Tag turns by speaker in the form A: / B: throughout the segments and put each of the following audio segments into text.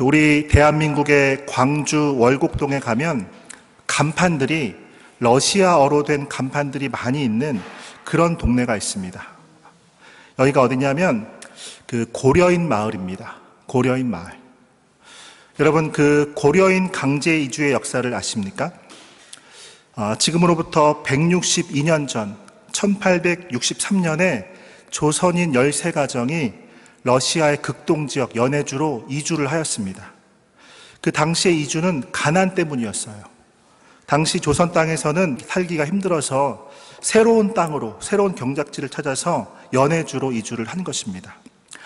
A: 우리 대한민국의 광주 월곡동에 가면 간판들이 러시아어로 된 간판들이 많이 있는 그런 동네가 있습니다. 여기가 어디냐면 고려인 마을입니다. 고려인 마을. 여러분, 고려인 강제 이주의 역사를 아십니까? 지금으로부터 162년 전 1863년에 조선인 13가정이 러시아의 극동지역 연해주로 이주를 하였습니다. 그 당시의 이주는 가난 때문이었어요. 당시 조선 땅에서는 살기가 힘들어서 새로운 땅으로, 새로운 경작지를 찾아서 연해주로 이주를 한 것입니다.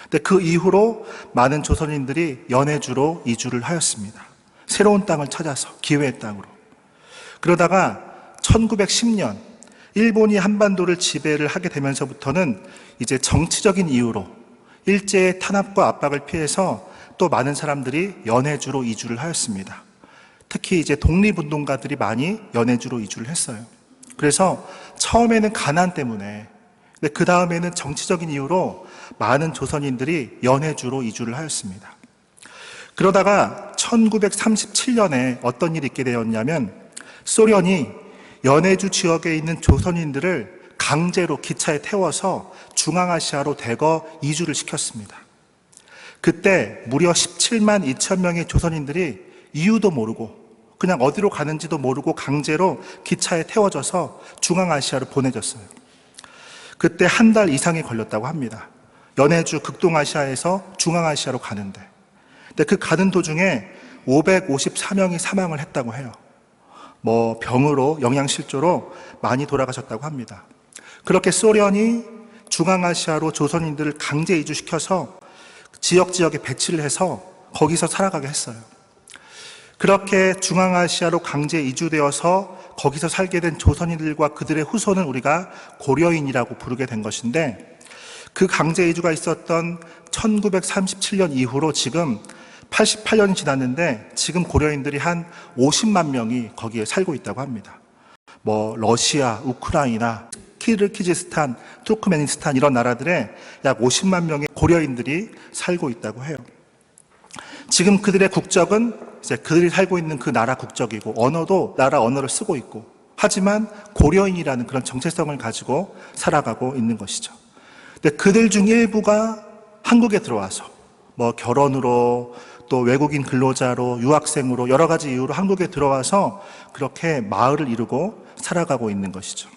A: 근데 그 이후로 많은 조선인들이 연해주로 이주를 하였습니다. 새로운 땅을 찾아서, 기회의 땅으로. 그러다가 1910년 일본이 한반도를 지배를 하게 되면서부터는 이제 정치적인 이유로 일제의 탄압과 압박을 피해서 또 많은 사람들이 연해주로 이주를 하였습니다. 특히 이제 독립운동가들이 많이 연해주로 이주를 했어요. 그래서 처음에는 가난 때문에, 근데 그 다음에는 정치적인 이유로 많은 조선인들이 연해주로 이주를 하였습니다. 그러다가 1937년에 어떤 일이 있게 되었냐면 소련이 연해주 지역에 있는 조선인들을 강제로 기차에 태워서 중앙아시아로 대거 이주를 시켰습니다. 그때 무려 17만 2천 명의 조선인들이 이유도 모르고 그냥 어디로 가는지도 모르고 강제로 기차에 태워져서 중앙아시아로 보내졌어요. 그때 한 달 이상이 걸렸다고 합니다. 연해주 극동아시아에서 중앙아시아로 가는데. 근데 그 가는 도중에 554명이 사망을 했다고 해요. 병으로, 영양실조로 많이 돌아가셨다고 합니다. 그렇게 소련이 중앙아시아로 조선인들을 강제 이주시켜서 지역지역에 배치를 해서 거기서 살아가게 했어요. 그렇게 중앙아시아로 강제 이주되어서 거기서 살게 된 조선인들과 그들의 후손은 우리가 고려인이라고 부르게 된 것인데, 그 강제 이주가 있었던 1937년 이후로 지금 88년이 지났는데 지금 고려인들이 한 50만 명이 거기에 살고 있다고 합니다. 러시아, 우크라이나, 키르기즈스탄, 투르크메니스탄 이런 나라들에 약 50만 명의 고려인들이 살고 있다고 해요. 지금 그들의 국적은 이제 그들이 살고 있는 그 나라 국적이고 언어도 나라 언어를 쓰고 있고, 하지만 고려인이라는 그런 정체성을 가지고 살아가고 있는 것이죠. 근데 그들 중 일부가 한국에 들어와서 결혼으로 또 외국인 근로자로 유학생으로 여러 가지 이유로 한국에 들어와서 그렇게 마을을 이루고 살아가고 있는 것이죠.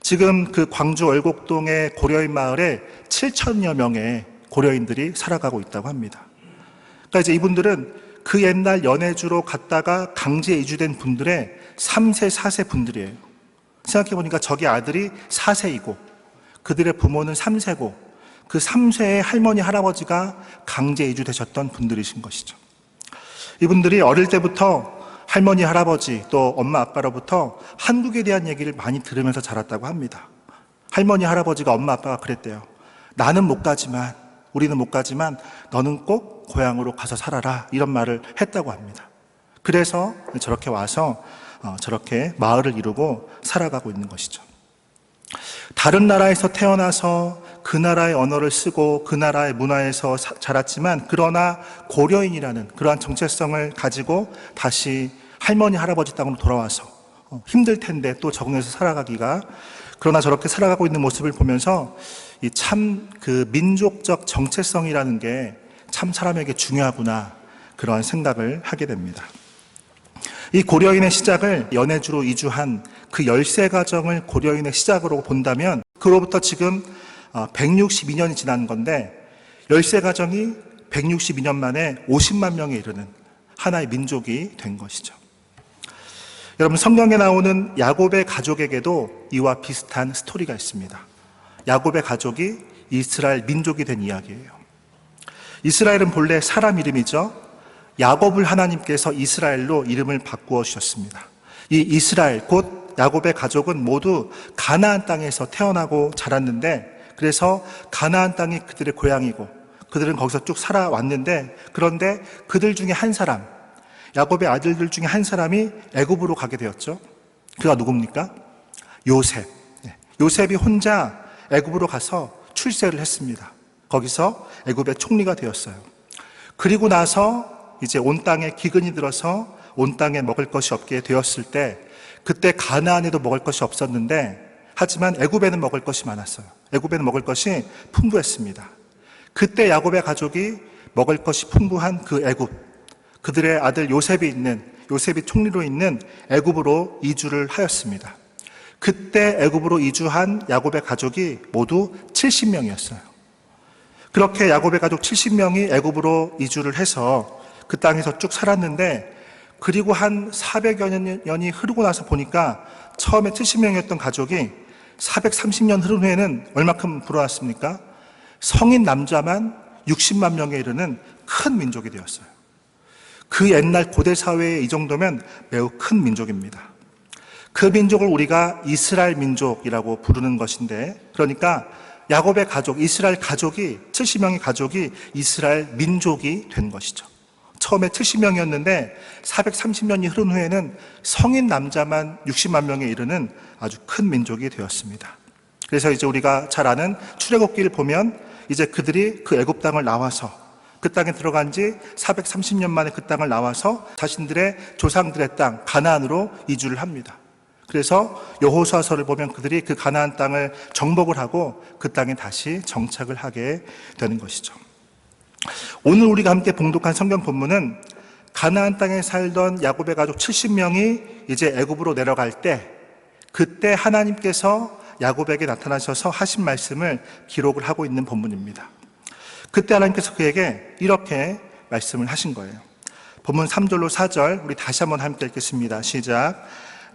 A: 지금 그 광주 월곡동의 고려인 마을에 7천여 명의 고려인들이 살아가고 있다고 합니다. 그러니까 이제 이분들은 그 옛날 연해주로 갔다가 강제 이주된 분들의 3세, 4세 분들이에요. 생각해보니까 저기 아들이 4세이고 그들의 부모는 3세고 그 3세의 할머니, 할아버지가 강제 이주되셨던 분들이신 것이죠. 이분들이 어릴 때부터 할머니, 할아버지 또 엄마, 아빠로부터 한국에 대한 얘기를 많이 들으면서 자랐다고 합니다. 할머니, 할아버지가 엄마, 아빠가 그랬대요. 나는 못 가지만, 우리는 못 가지만 너는 꼭 고향으로 가서 살아라, 이런 말을 했다고 합니다. 그래서 저렇게 와서 저렇게 마을을 이루고 살아가고 있는 것이죠. 다른 나라에서 태어나서 그 나라의 언어를 쓰고 그 나라의 문화에서 자랐지만, 그러나 고려인이라는 그러한 정체성을 가지고 다시 할머니, 할아버지 땅으로 돌아와서 힘들 텐데 또 적응해서 살아가기가, 그러나 저렇게 살아가고 있는 모습을 보면서 참 그 민족적 정체성이라는 게 참 사람에게 중요하구나, 그러한 생각을 하게 됩니다. 이 고려인의 시작을 연해주로 이주한 그 13가정을 고려인의 시작으로 본다면, 그로부터 지금 162년이 지난 건데 13가정이 162년 만에 50만 명에 이르는 하나의 민족이 된 것이죠. 여러분, 성경에 나오는 야곱의 가족에게도 이와 비슷한 스토리가 있습니다. 야곱의 가족이 이스라엘 민족이 된 이야기예요. 이스라엘은 본래 사람 이름이죠. 야곱을 하나님께서 이스라엘로 이름을 바꾸어 주셨습니다. 이 이스라엘, 곧 야곱의 가족은 모두 가나안 땅에서 태어나고 자랐는데, 그래서 가나안 땅이 그들의 고향이고 그들은 거기서 쭉 살아왔는데, 그런데 그들 중에 한 사람, 야곱의 아들들 중에 한 사람이 애굽으로 가게 되었죠. 그가 누굽니까? 요셉. 요셉이 혼자 애굽으로 가서 출세를 했습니다. 거기서 애굽의 총리가 되었어요. 그리고 나서 이제 온 땅에 기근이 들어서 온 땅에 먹을 것이 없게 되었을 때, 그때 가나안에도 먹을 것이 없었는데, 하지만 애굽에는 먹을 것이 많았어요. 애굽에는 먹을 것이 풍부했습니다. 그때 야곱의 가족이 먹을 것이 풍부한 그 애굽, 그들의 아들 요셉이 총리로 있는 애굽으로 이주를 하였습니다. 그때 애굽으로 이주한 야곱의 가족이 모두 70명이었어요. 그렇게 야곱의 가족 70명이 애굽으로 이주를 해서 그 땅에서 쭉 살았는데, 그리고 한 400여 년이 흐르고 나서 보니까 처음에 70명이었던 가족이 430년 흐른 후에는 얼마큼 불어났습니까? 성인 남자만 60만 명에 이르는 큰 민족이 되었어요. 그 옛날 고대 사회에 이 정도면 매우 큰 민족입니다. 그 민족을 우리가 이스라엘 민족이라고 부르는 것인데, 그러니까 야곱의 가족, 이스라엘 가족이, 70명의 가족이 이스라엘 민족이 된 것이죠. 처음에 70명이었는데 430년이 흐른 후에는 성인 남자만 60만 명에 이르는 아주 큰 민족이 되었습니다. 그래서 이제 우리가 잘 아는 출애굽기를 보면 이제 그들이 그 애굽 땅을 나와서 그 땅에 들어간 지 430년 만에 그 땅을 나와서 자신들의 조상들의 땅 가나안으로 이주를 합니다. 그래서 여호수아서를 보면 그들이 그 가나안 땅을 정복을 하고 그 땅에 다시 정착을 하게 되는 것이죠. 오늘 우리가 함께 봉독한 성경 본문은 가나안 땅에 살던 야곱의 가족 70명이 이제 애굽으로 내려갈 때, 그때 하나님께서 야곱에게 나타나셔서 하신 말씀을 기록을 하고 있는 본문입니다. 그때 하나님께서 그에게 이렇게 말씀을 하신 거예요. 본문 3절로 4절 우리 다시 한번 함께 읽겠습니다. 시작.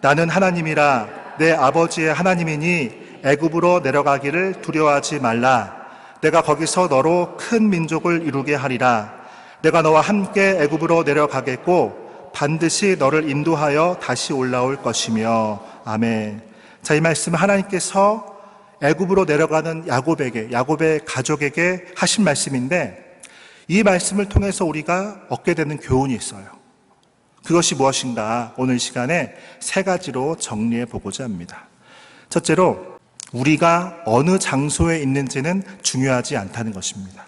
A: 나는 하나님이라 내 아버지의 하나님이니 애굽으로 내려가기를 두려워하지 말라. 내가 거기서 너로 큰 민족을 이루게 하리라. 내가 너와 함께 애굽으로 내려가겠고 반드시 너를 인도하여 다시 올라올 것이며. 아멘. 자, 이 말씀은 하나님께서 애굽으로 내려가는 야곱의 가족에게 하신 말씀인데, 이 말씀을 통해서 우리가 얻게 되는 교훈이 있어요. 그것이 무엇인가 오늘 시간에 세 가지로 정리해 보고자 합니다. 첫째로, 우리가 어느 장소에 있는지는 중요하지 않다는 것입니다.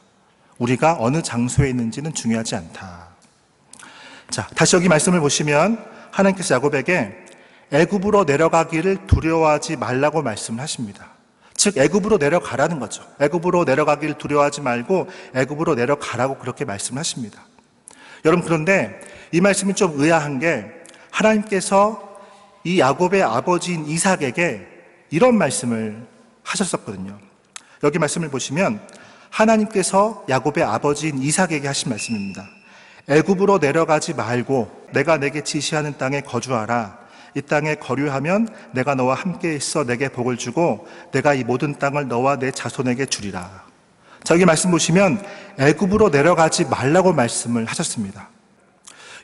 A: 우리가 어느 장소에 있는지는 중요하지 않다. 자, 다시 여기 말씀을 보시면 하나님께서 야곱에게 애굽으로 내려가기를 두려워하지 말라고 말씀을 하십니다. 즉 애굽으로 내려가라는 거죠. 애굽으로 내려가기를 두려워하지 말고 애굽으로 내려가라고 그렇게 말씀을 하십니다. 여러분, 그런데 이 말씀이 좀 의아한 게, 하나님께서 이 야곱의 아버지인 이삭에게 이런 말씀을 하셨었거든요. 여기 말씀을 보시면 하나님께서 야곱의 아버지인 이삭에게 하신 말씀입니다. 애굽으로 내려가지 말고 내가 내게 지시하는 땅에 거주하라. 이 땅에 거류하면 내가 너와 함께 있어 내게 복을 주고 내가 이 모든 땅을 너와 내 자손에게 주리라. 자, 여기 말씀 보시면 애굽으로 내려가지 말라고 말씀을 하셨습니다.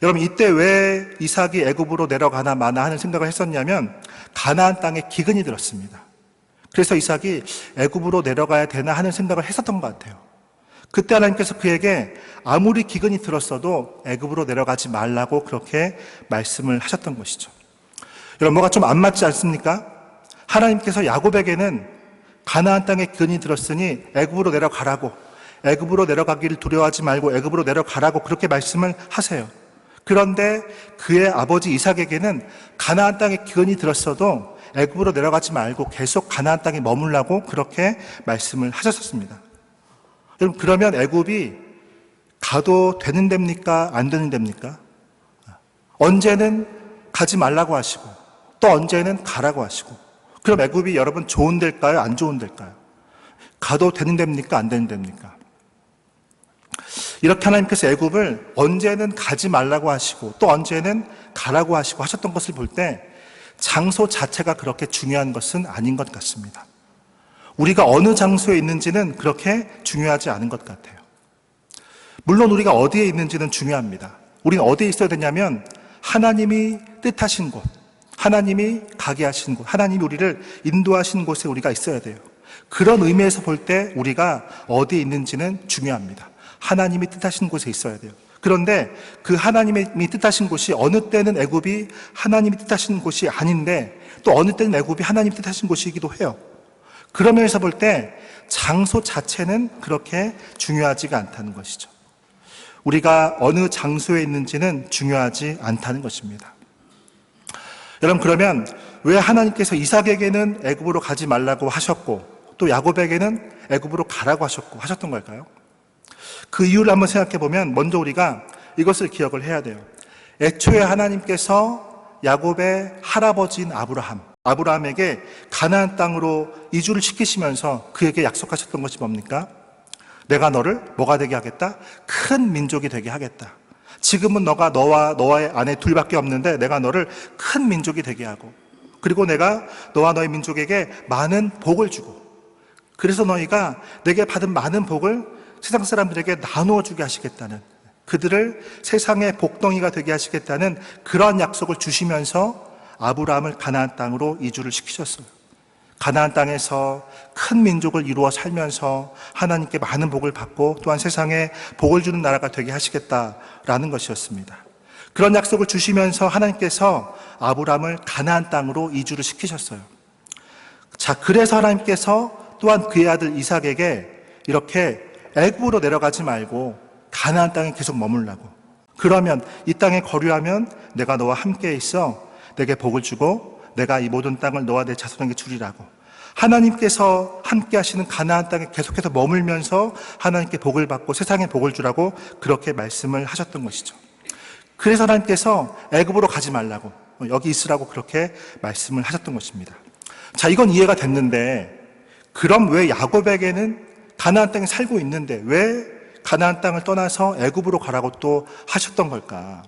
A: 여러분, 이때 왜 이삭이 애굽으로 내려가나 마나 하는 생각을 했었냐면 가나안 땅에 기근이 들었습니다. 그래서 이삭이 애굽으로 내려가야 되나 하는 생각을 했었던 것 같아요. 그때 하나님께서 그에게 아무리 기근이 들었어도 애굽으로 내려가지 말라고 그렇게 말씀을 하셨던 것이죠. 여러분, 뭐가 좀 안 맞지 않습니까? 하나님께서 야곱에게는 가나안 땅에 기근이 들었으니 애굽으로 내려가라고, 애굽으로 내려가기를 두려워하지 말고 애굽으로 내려가라고 그렇게 말씀을 하세요. 그런데 그의 아버지 이삭에게는 가나안 땅에 기근이 들었어도 애굽으로 내려가지 말고 계속 가나안 땅에 머물라고 그렇게 말씀을 하셨습니다. 여러분, 그러면 애굽이 가도 되는 데입니까? 안 되는 데입니까? 언제는 가지 말라고 하시고 또 언제는 가라고 하시고, 그럼 애굽이 여러분 좋은 데일까요? 안 좋은 데일까요? 가도 되는 데입니까? 안 되는 데입니까? 이렇게 하나님께서 애굽을 언제는 가지 말라고 하시고 또 언제는 가라고 하시고 하셨던 것을 볼 때 장소 자체가 그렇게 중요한 것은 아닌 것 같습니다. 우리가 어느 장소에 있는지는 그렇게 중요하지 않은 것 같아요. 물론 우리가 어디에 있는지는 중요합니다. 우리는 어디에 있어야 되냐면 하나님이 뜻하신 곳, 하나님이 가게 하신 곳, 하나님이 우리를 인도하신 곳에 우리가 있어야 돼요. 그런 의미에서 볼 때 우리가 어디에 있는지는 중요합니다. 하나님이 뜻하신 곳에 있어야 돼요. 그런데 그 하나님이 뜻하신 곳이 어느 때는 애굽이 하나님이 뜻하신 곳이 아닌데 또 어느 때는 애굽이 하나님이 뜻하신 곳이기도 해요. 그런 면에서 볼 때 장소 자체는 그렇게 중요하지가 않다는 것이죠. 우리가 어느 장소에 있는지는 중요하지 않다는 것입니다. 여러분, 그러면 왜 하나님께서 이삭에게는 애굽으로 가지 말라고 하셨고 또 야곱에게는 애굽으로 가라고 하셨던 걸까요? 그 이유를 한번 생각해 보면 먼저 우리가 이것을 기억을 해야 돼요. 애초에 하나님께서 야곱의 할아버지인 아브라함에게 가나안 땅으로 이주를 시키시면서 그에게 약속하셨던 것이 뭡니까? 내가 너를 뭐가 되게 하겠다? 큰 민족이 되게 하겠다. 지금은 너와 너의 아내 둘밖에 없는데 내가 너를 큰 민족이 되게 하고, 그리고 내가 너와 너의 민족에게 많은 복을 주고, 그래서 너희가 내게 받은 많은 복을 세상 사람들에게 나누어 주게 하시겠다는, 그들을 세상의 복덩이가 되게 하시겠다는 그러한 약속을 주시면서 아브라함을 가나안 땅으로 이주를 시키셨어요. 가나안 땅에서 큰 민족을 이루어 살면서 하나님께 많은 복을 받고 또한 세상에 복을 주는 나라가 되게 하시겠다라는 것이었습니다. 그런 약속을 주시면서 하나님께서 아브라함을 가나안 땅으로 이주를 시키셨어요. 자, 그래서 하나님께서 또한 그의 아들 이삭에게 이렇게 애굽으로 내려가지 말고 가나안 땅에 계속 머물라고, 그러면 이 땅에 거류하면 내가 너와 함께 있어 내게 복을 주고 내가 이 모든 땅을 너와 내 자손에게 주리라고, 하나님께서 함께 하시는 가나안 땅에 계속해서 머물면서 하나님께 복을 받고 세상에 복을 주라고 그렇게 말씀을 하셨던 것이죠. 그래서 하나님께서 애굽으로 가지 말라고, 여기 있으라고 그렇게 말씀을 하셨던 것입니다. 자, 이건 이해가 됐는데 그럼 왜 야곱에게는 가나안 땅에 살고 있는데 왜 가나안 땅을 떠나서 애굽으로 가라고 또 하셨던 걸까?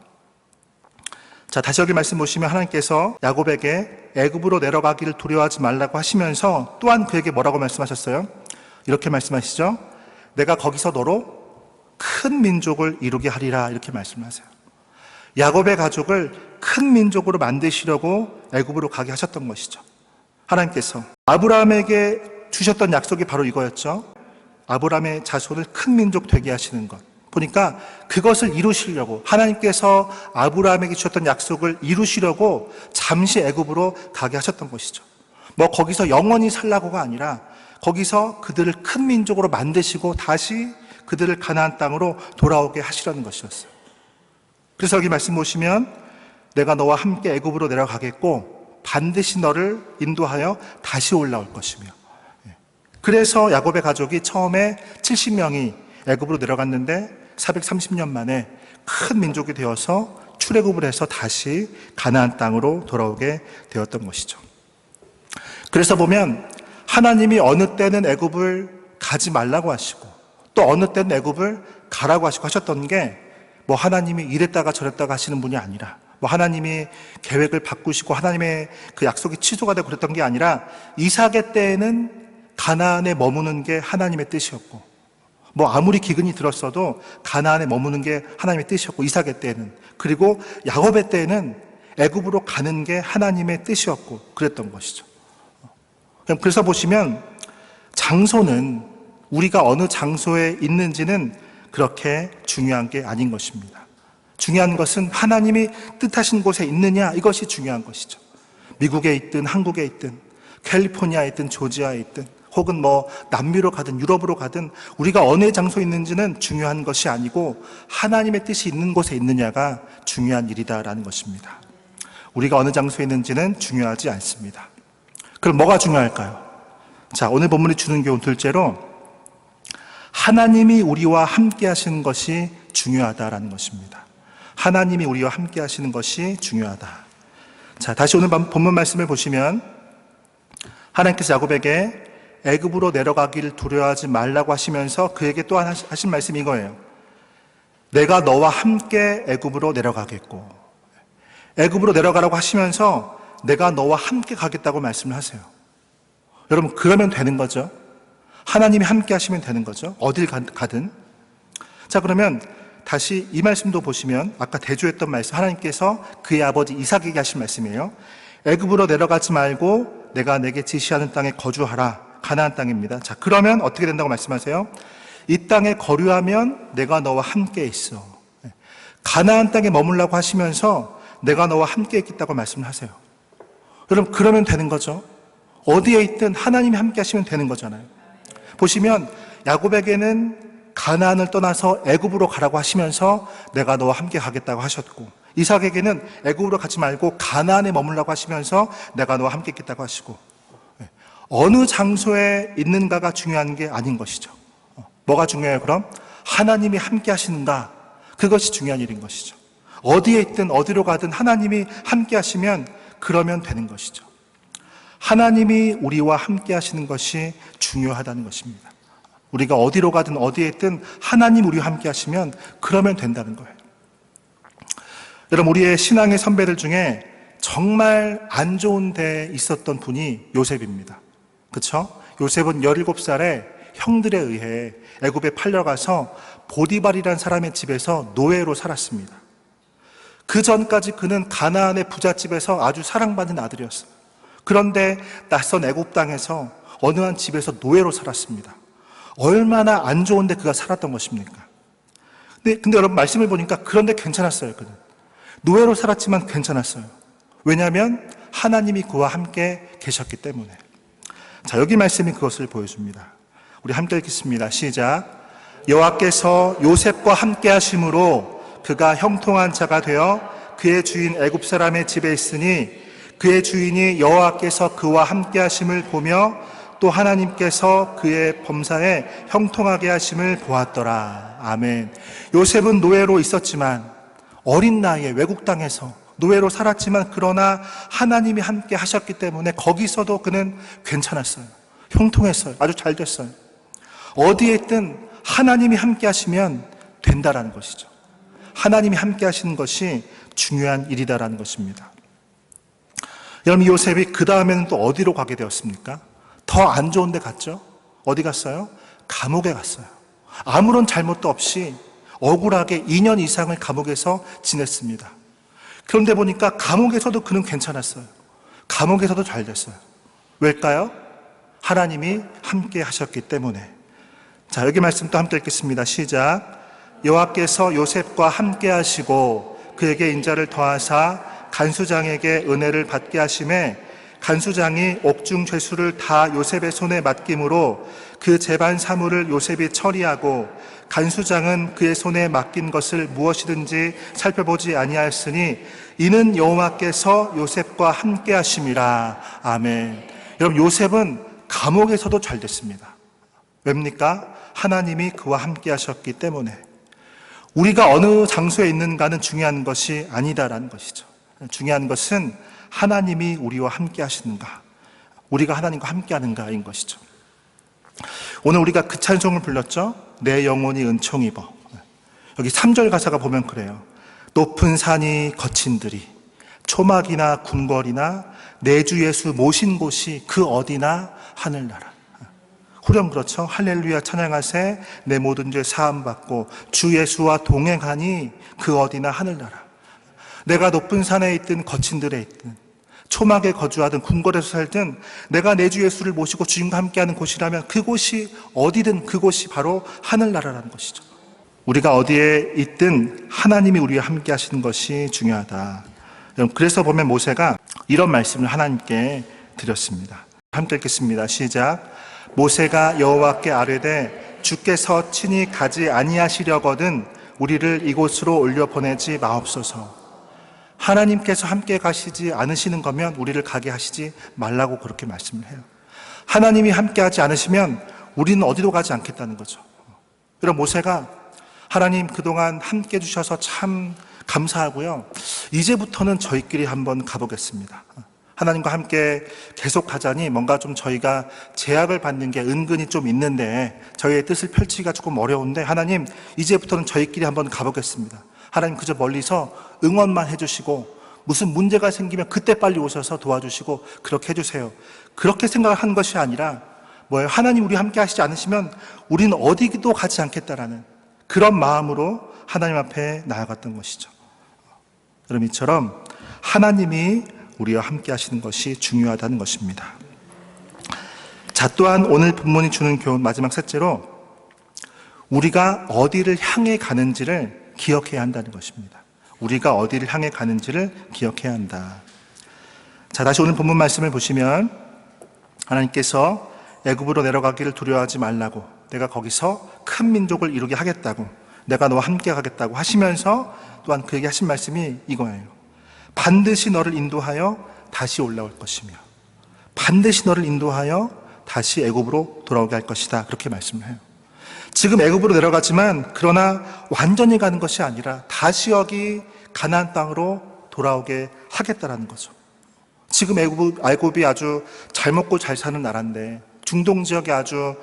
A: 자, 다시 여기 말씀 보시면 하나님께서 야곱에게 애굽으로 내려가기를 두려워하지 말라고 하시면서 또한 그에게 뭐라고 말씀하셨어요? 이렇게 말씀하시죠. 내가 거기서 너로 큰 민족을 이루게 하리라, 이렇게 말씀하세요. 야곱의 가족을 큰 민족으로 만드시려고 애굽으로 가게 하셨던 것이죠. 하나님께서 아브라함에게 주셨던 약속이 바로 이거였죠. 아브라함의 자손을 큰 민족 되게 하시는 것. 보니까 그것을 이루시려고 하나님께서 아브라함에게 주셨던 약속을 이루시려고 잠시 애굽으로 가게 하셨던 것이죠. 뭐 거기서 영원히 살라고가 아니라 거기서 그들을 큰 민족으로 만드시고 다시 그들을 가나안 땅으로 돌아오게 하시려는 것이었어요. 그래서 여기 말씀 보시면 내가 너와 함께 애굽으로 내려가겠고 반드시 너를 인도하여 다시 올라올 것이며, 그래서 야곱의 가족이 처음에 70명이 애굽으로 내려갔는데 430년 만에 큰 민족이 되어서 출애굽을 해서 다시 가나안 땅으로 돌아오게 되었던 것이죠. 그래서 보면 하나님이 어느 때는 애굽을 가지 말라고 하시고 또 어느 때는 애굽을 가라고 하시고 하셨던 게 뭐 하나님이 이랬다가 저랬다가 하시는 분이 아니라, 뭐 하나님이 계획을 바꾸시고 하나님의 그 약속이 취소가 되고 그랬던 게 아니라 이삭의 때에는 가나안에 머무는 게 하나님의 뜻이었고, 뭐 아무리 기근이 들었어도 가나안에 머무는 게 하나님의 뜻이었고 이삭의 때에는, 그리고 야곱의 때에는 애굽으로 가는 게 하나님의 뜻이었고 그랬던 것이죠. 그래서 보시면 장소는, 우리가 어느 장소에 있는지는 그렇게 중요한 게 아닌 것입니다. 중요한 것은 하나님이 뜻하신 곳에 있느냐, 이것이 중요한 것이죠. 미국에 있든 한국에 있든 캘리포니아에 있든 조지아에 있든 혹은 뭐 남미로 가든 유럽으로 가든 우리가 어느 장소에 있는지는 중요한 것이 아니고 하나님의 뜻이 있는 곳에 있느냐가 중요한 일이다라는 것입니다. 우리가 어느 장소에 있는지는 중요하지 않습니다. 그럼 뭐가 중요할까요? 자, 오늘 본문이 주는 교훈 둘째로 하나님이 우리와 함께 하시는 것이 중요하다라는 것입니다. 하나님이 우리와 함께 하시는 것이 중요하다. 자, 다시 오늘 본문 말씀을 보시면 하나님께서 야곱에게 애굽으로 내려가기를 두려워하지 말라고 하시면서 그에게 또한 하신 말씀이 이거예요. 내가 너와 함께 애굽으로 내려가겠고, 애굽으로 내려가라고 하시면서 내가 너와 함께 가겠다고 말씀을 하세요. 여러분, 그러면 되는 거죠. 하나님이 함께 하시면 되는 거죠. 어딜 가든. 자, 그러면 다시 이 말씀도 보시면 아까 대조했던 말씀, 하나님께서 그의 아버지 이삭에게 하신 말씀이에요. 애굽으로 내려가지 말고 내가 내게 지시하는 땅에 거주하라. 가나안 땅입니다. 자, 그러면 어떻게 된다고 말씀하세요? 이 땅에 거류하면 내가 너와 함께 있어. 가나안 땅에 머물라고 하시면서 내가 너와 함께 있겠다고 말씀을 하세요. 여러분, 그러면 되는 거죠. 어디에 있든 하나님이 함께 하시면 되는 거잖아요. 보시면 야곱에게는 가나안을 떠나서 애굽으로 가라고 하시면서 내가 너와 함께 가겠다고 하셨고, 이삭에게는 애굽으로 가지 말고 가나안에 머물라고 하시면서 내가 너와 함께 있겠다고 하시고, 어느 장소에 있는가가 중요한 게 아닌 것이죠. 뭐가 중요해요? 그럼 하나님이 함께 하시는가, 그것이 중요한 일인 것이죠. 어디에 있든 어디로 가든 하나님이 함께 하시면 그러면 되는 것이죠. 하나님이 우리와 함께 하시는 것이 중요하다는 것입니다. 우리가 어디로 가든 어디에 있든 하나님 우리와 함께 하시면 그러면 된다는 거예요. 여러분, 우리의 신앙의 선배들 중에 정말 안 좋은 데 있었던 분이 요셉입니다. 그렇죠? 요셉은 17살에 형들에 의해 애굽에 팔려가서 보디발이라는 사람의 집에서 노예로 살았습니다. 그 전까지 그는 가나안의 부잣집에서 아주 사랑받는 아들이었어요. 그런데 낯선 애굽 땅에서 어느 한 집에서 노예로 살았습니다. 얼마나 안 좋은데 그가 살았던 것입니까? 근데 여러분, 말씀을 보니까 그런데 괜찮았어요. 그는 노예로 살았지만 괜찮았어요. 왜냐하면 하나님이 그와 함께 계셨기 때문에. 자, 여기 말씀이 그것을 보여줍니다. 우리 함께 읽겠습니다. 시작. 여호와께서 요셉과 함께 하심으로 그가 형통한 자가 되어 그의 주인 애굽 사람의 집에 있으니 그의 주인이 여호와께서 그와 함께 하심을 보며 또 하나님께서 그의 범사에 형통하게 하심을 보았더라. 아멘. 요셉은 노예로 있었지만, 어린 나이에 외국 땅에서 노예로 살았지만, 그러나 하나님이 함께 하셨기 때문에 거기서도 그는 괜찮았어요. 형통했어요. 아주 잘 됐어요. 어디에 있든 하나님이 함께 하시면 된다라는 것이죠. 하나님이 함께 하시는 것이 중요한 일이다라는 것입니다. 여러분, 요셉이 그 다음에는 또 어디로 가게 되었습니까? 더 안 좋은 데 갔죠? 어디 갔어요? 감옥에 갔어요. 아무런 잘못도 없이 억울하게 2년 이상을 감옥에서 지냈습니다. 그런데 보니까 감옥에서도 그는 괜찮았어요. 감옥에서도 잘 됐어요. 왜일까요? 하나님이 함께 하셨기 때문에. 자, 여기 말씀 또 함께 읽겠습니다. 시작. 여호와께서 요셉과 함께 하시고 그에게 인자를 더하사 간수장에게 은혜를 받게 하심에 간수장이 옥중 죄수를 다 요셉의 손에 맡김으로 그 재반 사물을 요셉이 처리하고 간수장은 그의 손에 맡긴 것을 무엇이든지 살펴보지 아니하였으니 이는 여호와께서 요셉과 함께 하심이라. 아멘. 여러분, 요셉은 감옥에서도 잘 됐습니다. 왜입니까? 하나님이 그와 함께 하셨기 때문에. 우리가 어느 장소에 있는가는 중요한 것이 아니다라는 것이죠. 중요한 것은 하나님이 우리와 함께 하시는가, 우리가 하나님과 함께 하는가인 것이죠. 오늘 우리가 그 찬송을 불렀죠. 내 영혼이 은총 입어. 여기 3절 가사가 보면 그래요. 높은 산이 거친 들이 초막이나 궁궐이나 내 주 예수 모신 곳이 그 어디나 하늘나라. 후렴 그렇죠. 할렐루야 찬양하세 내 모든 죄 사함 받고 주 예수와 동행하니 그 어디나 하늘나라. 내가 높은 산에 있든 거친 들에 있든 초막에 거주하든 궁궐에서 살든 내가 내 주 예수를 모시고 주님과 함께하는 곳이라면 그곳이 어디든 그곳이 바로 하늘나라라는 것이죠. 우리가 어디에 있든 하나님이 우리와 함께 하시는 것이 중요하다. 그래서 보면 모세가 이런 말씀을 하나님께 드렸습니다. 함께 읽겠습니다. 시작. 모세가 여호와께 아뢰되 주께서 친히 가지 아니하시려거든 우리를 이곳으로 올려 보내지 마옵소서. 하나님께서 함께 가시지 않으시는 거면 우리를 가게 하시지 말라고 그렇게 말씀을 해요. 하나님이 함께 하지 않으시면 우리는 어디로 가지 않겠다는 거죠. 그럼 모세가 하나님 그동안 함께 해주셔서 참 감사하고요. 이제부터는 저희끼리 한번 가보겠습니다. 하나님과 함께 계속 가자니 뭔가 좀 저희가 제약을 받는 게 은근히 좀 있는데 저희의 뜻을 펼치기가 조금 어려운데 하나님 이제부터는 저희끼리 한번 가보겠습니다. 하나님 그저 멀리서 응원만 해주시고 무슨 문제가 생기면 그때 빨리 오셔서 도와주시고 그렇게 해주세요. 그렇게 생각을 한 것이 아니라 뭐예요? 하나님 우리 함께 하시지 않으시면 우리는 어디도 가지 않겠다라는 그런 마음으로 하나님 앞에 나아갔던 것이죠. 그럼 이처럼 하나님이 우리와 함께 하시는 것이 중요하다는 것입니다. 자, 또한 오늘 본문이 주는 교훈 마지막 셋째로 우리가 어디를 향해 가는지를 기억해야 한다는 것입니다. 우리가 어디를 향해 가는지를 기억해야 한다. 자, 다시 오늘 본문 말씀을 보시면 하나님께서 애굽으로 내려가기를 두려워하지 말라고 내가 거기서 큰 민족을 이루게 하겠다고, 내가 너와 함께 가겠다고 하시면서 또한 그에게 하신 말씀이 이거예요. 반드시 너를 인도하여 다시 올라올 것이며 반드시 너를 인도하여 다시 애굽으로 돌아오게 할 것이다. 그렇게 말씀을 해요. 지금 애굽으로 내려가지만 그러나 완전히 가는 것이 아니라 다시 여기 가나안 땅으로 돌아오게 하겠다라는 거죠. 지금 애굽이 아주 잘 먹고 잘 사는 나라인데, 중동 지역이 아주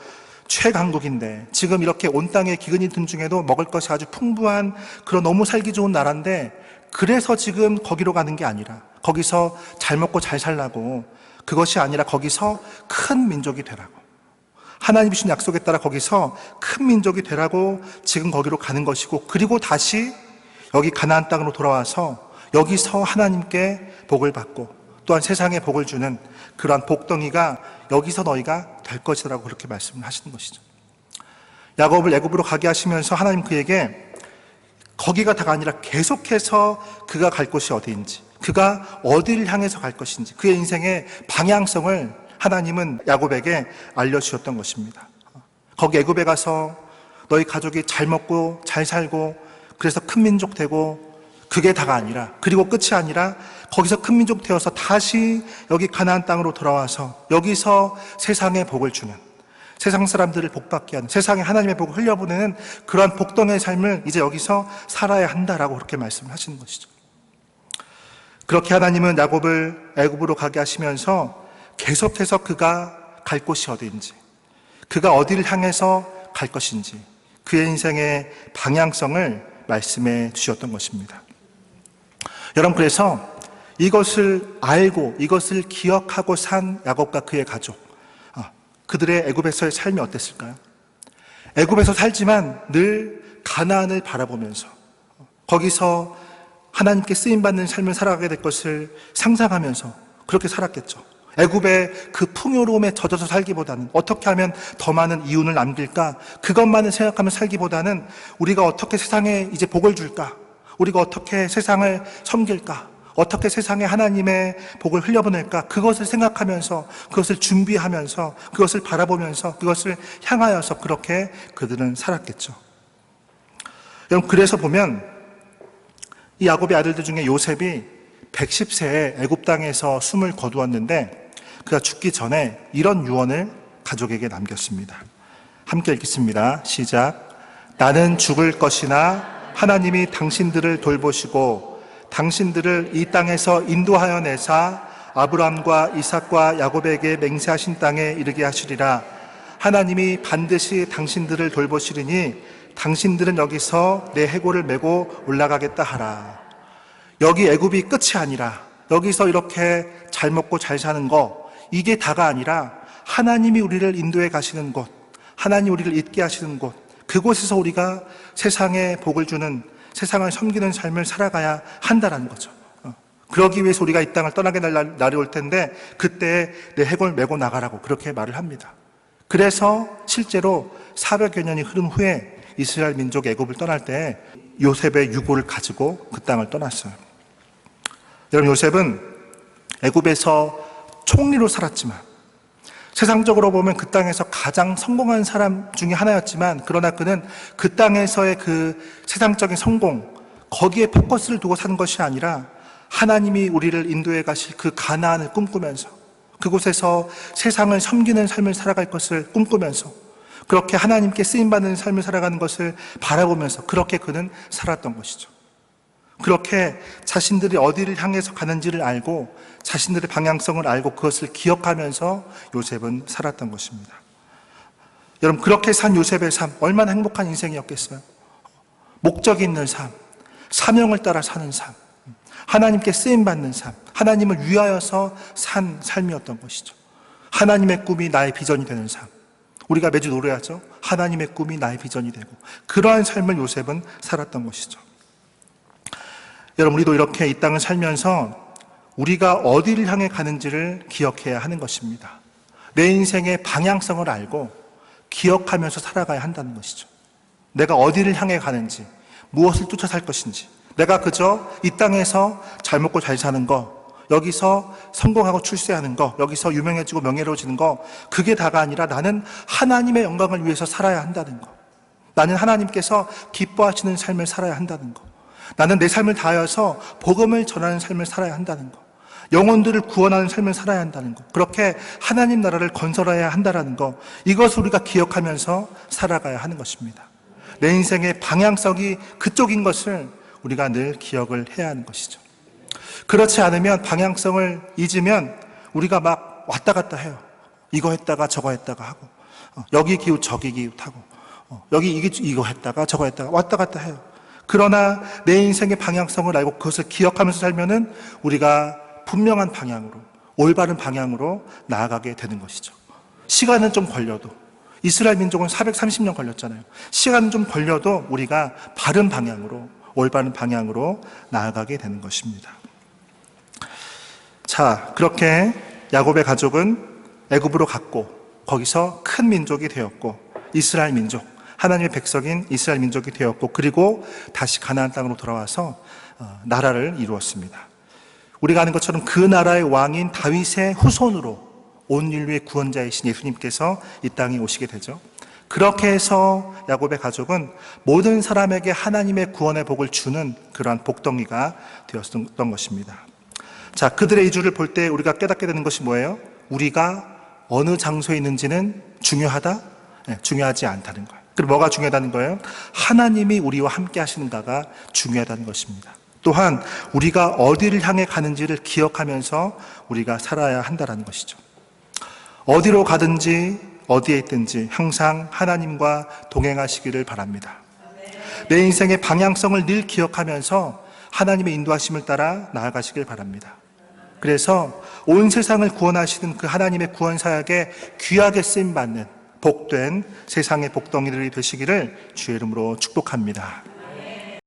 A: 최강국인데, 지금 이렇게 온 땅에 기근이 든 중에도 먹을 것이 아주 풍부한 그런 너무 살기 좋은 나라인데, 그래서 지금 거기로 가는 게 아니라, 거기서 잘 먹고 잘 살라고, 그것이 아니라 거기서 큰 민족이 되라고, 하나님이 주신 약속에 따라 거기서 큰 민족이 되라고 지금 거기로 가는 것이고, 그리고 다시 여기 가나안 땅으로 돌아와서 여기서 하나님께 복을 받고 또한 세상에 복을 주는 그러한 복덩이가 여기서 너희가 될 것이라고 그렇게 말씀을 하시는 것이죠. 야곱을 애굽으로 가게 하시면서 하나님 그에게 거기가 다가 아니라 계속해서 그가 갈 곳이 어디인지, 그가 어디를 향해서 갈 것인지, 그의 인생의 방향성을 하나님은 야곱에게 알려주셨던 것입니다. 거기 애굽에 가서 너희 가족이 잘 먹고 잘 살고 그래서 큰 민족 되고, 그게 다가 아니라, 그리고 끝이 아니라 거기서 큰 민족 되어서 다시 여기 가나안 땅으로 돌아와서 여기서 세상에 복을 주는, 세상 사람들을 복받게 하는, 세상에 하나님의 복을 흘려보내는 그러한 복덩이의 삶을 이제 여기서 살아야 한다라고 그렇게 말씀을 하시는 것이죠. 그렇게 하나님은 야곱을 애굽으로 가게 하시면서 계속해서 그가 갈 곳이 어디인지, 그가 어디를 향해서 갈 것인지, 그의 인생의 방향성을 말씀해 주셨던 것입니다. 여러분, 그래서 이것을 알고 이것을 기억하고 산 야곱과 그의 가족, 그들의 애굽에서의 삶이 어땠을까요? 애굽에서 살지만 늘 가나안을 바라보면서 거기서 하나님께 쓰임받는 삶을 살아가게 될 것을 상상하면서 그렇게 살았겠죠. 애굽의 그 풍요로움에 젖어서 살기보다는 어떻게 하면 더 많은 이윤을 남길까, 그것만을 생각하며 살기보다는 우리가 어떻게 세상에 이제 복을 줄까, 우리가 어떻게 세상을 섬길까, 어떻게 세상에 하나님의 복을 흘려보낼까, 그것을 생각하면서, 그것을 준비하면서, 그것을 바라보면서, 그것을 향하여서 그렇게 그들은 살았겠죠. 여러분, 그래서 보면 이 야곱의 아들들 중에 요셉이 110세에 애굽 땅에서 숨을 거두었는데, 그가 죽기 전에 이런 유언을 가족에게 남겼습니다. 함께 읽겠습니다. 시작. 나는 죽을 것이나 하나님이 당신들을 돌보시고 당신들을 이 땅에서 인도하여 내사 아브라함과 이삭과 야곱에게 맹세하신 땅에 이르게 하시리라. 하나님이 반드시 당신들을 돌보시리니 당신들은 여기서 내 해골을 메고 올라가겠다 하라. 여기 애굽이 끝이 아니라, 여기서 이렇게 잘 먹고 잘 사는 거, 이게 다가 아니라 하나님이 우리를 인도해 가시는 곳, 하나님이 우리를 있게 하시는 곳, 그곳에서 우리가 세상에 복을 주는, 세상을 섬기는 삶을 살아가야 한다는 거죠. 그러기 위해서 우리가 이 땅을 떠나게 될 날이 올 텐데 그때 내 해골 메고 나가라고 그렇게 말을 합니다. 그래서 실제로 400여 년이 흐른 후에 이스라엘 민족이 애굽을 떠날 때 요셉의 유고를 가지고 그 땅을 떠났어요. 여러분, 요셉은 애굽에서 총리로 살았지만, 세상적으로 보면 그 땅에서 가장 성공한 사람 중에 하나였지만, 그러나 그는 그 땅에서의 그 세상적인 성공, 거기에 포커스를 두고 사는 것이 아니라 하나님이 우리를 인도해 가실 그 가나안을 꿈꾸면서, 그곳에서 세상을 섬기는 삶을 살아갈 것을 꿈꾸면서, 그렇게 하나님께 쓰임받는 삶을 살아가는 것을 바라보면서 그렇게 그는 살았던 것이죠. 그렇게 자신들이 어디를 향해서 가는지를 알고 자신들의 방향성을 알고 그것을 기억하면서 요셉은 살았던 것입니다. 여러분, 그렇게 산 요셉의 삶, 얼마나 행복한 인생이었겠어요. 목적이 있는 삶, 사명을 따라 사는 삶, 하나님께 쓰임받는 삶, 하나님을 위하여서 산 삶이었던 것이죠. 하나님의 꿈이 나의 비전이 되는 삶, 우리가 매주 노래하죠. 하나님의 꿈이 나의 비전이 되고, 그러한 삶을 요셉은 살았던 것이죠. 여러분, 우리도 이렇게 이 땅을 살면서 우리가 어디를 향해 가는지를 기억해야 하는 것입니다. 내 인생의 방향성을 알고 기억하면서 살아가야 한다는 것이죠. 내가 어디를 향해 가는지, 무엇을 쫓아 살 것인지, 내가 그저 이 땅에서 잘 먹고 잘 사는 거, 여기서 성공하고 출세하는 거, 여기서 유명해지고 명예로워지는 거, 그게 다가 아니라 나는 하나님의 영광을 위해서 살아야 한다는 거. 나는 하나님께서 기뻐하시는 삶을 살아야 한다는 거. 나는 내 삶을 다하여서 복음을 전하는 삶을 살아야 한다는 거. 영혼들을 구원하는 삶을 살아야 한다는 거. 그렇게 하나님 나라를 건설해야 한다는 거. 이것을 우리가 기억하면서 살아가야 하는 것입니다. 내 인생의 방향성이 그쪽인 것을 우리가 늘 기억을 해야 하는 것이죠. 그렇지 않으면, 방향성을 잊으면 우리가 막 왔다 갔다 해요. 이거 했다가 저거 했다가 하고, 여기 기웃 저기 기웃하고, 여기 이거 했다가 저거 했다가 왔다 갔다 해요. 그러나 내 인생의 방향성을 알고 그것을 기억하면서 살면은 우리가 분명한 방향으로, 올바른 방향으로 나아가게 되는 것이죠. 시간은 좀 걸려도, 이스라엘 민족은 430년 걸렸잖아요. 시간은 좀 걸려도 우리가 바른 방향으로, 올바른 방향으로 나아가게 되는 것입니다. 자, 그렇게 야곱의 가족은 애굽으로 갔고, 거기서 큰 민족이 되었고, 이스라엘 민족, 하나님의 백성인 이스라엘 민족이 되었고, 그리고 다시 가나안 땅으로 돌아와서 나라를 이루었습니다. 우리가 아는 것처럼 그 나라의 왕인 다윗의 후손으로 온 인류의 구원자이신 예수님께서 이 땅에 오시게 되죠. 그렇게 해서 야곱의 가족은 모든 사람에게 하나님의 구원의 복을 주는 그러한 복덩이가 되었던 것입니다. 자, 그들의 이주를 볼 때 우리가 깨닫게 되는 것이 뭐예요? 우리가 어느 장소에 있는지는 중요하다? 네, 중요하지 않다는 거예요. 그리고 뭐가 중요하다는 거예요? 하나님이 우리와 함께 하시는가가 중요하다는 것입니다. 또한 우리가 어디를 향해 가는지를 기억하면서 우리가 살아야 한다는 것이죠. 어디로 가든지 어디에 있든지 항상 하나님과 동행하시기를 바랍니다. 내 인생의 방향성을 늘 기억하면서 하나님의 인도하심을 따라 나아가시길 바랍니다. 그래서 온 세상을 구원하시는 그 하나님의 구원 사역에 귀하게 쓰임받는 복된 세상의 복덩이들이 되시기를 주의 이름으로 축복합니다.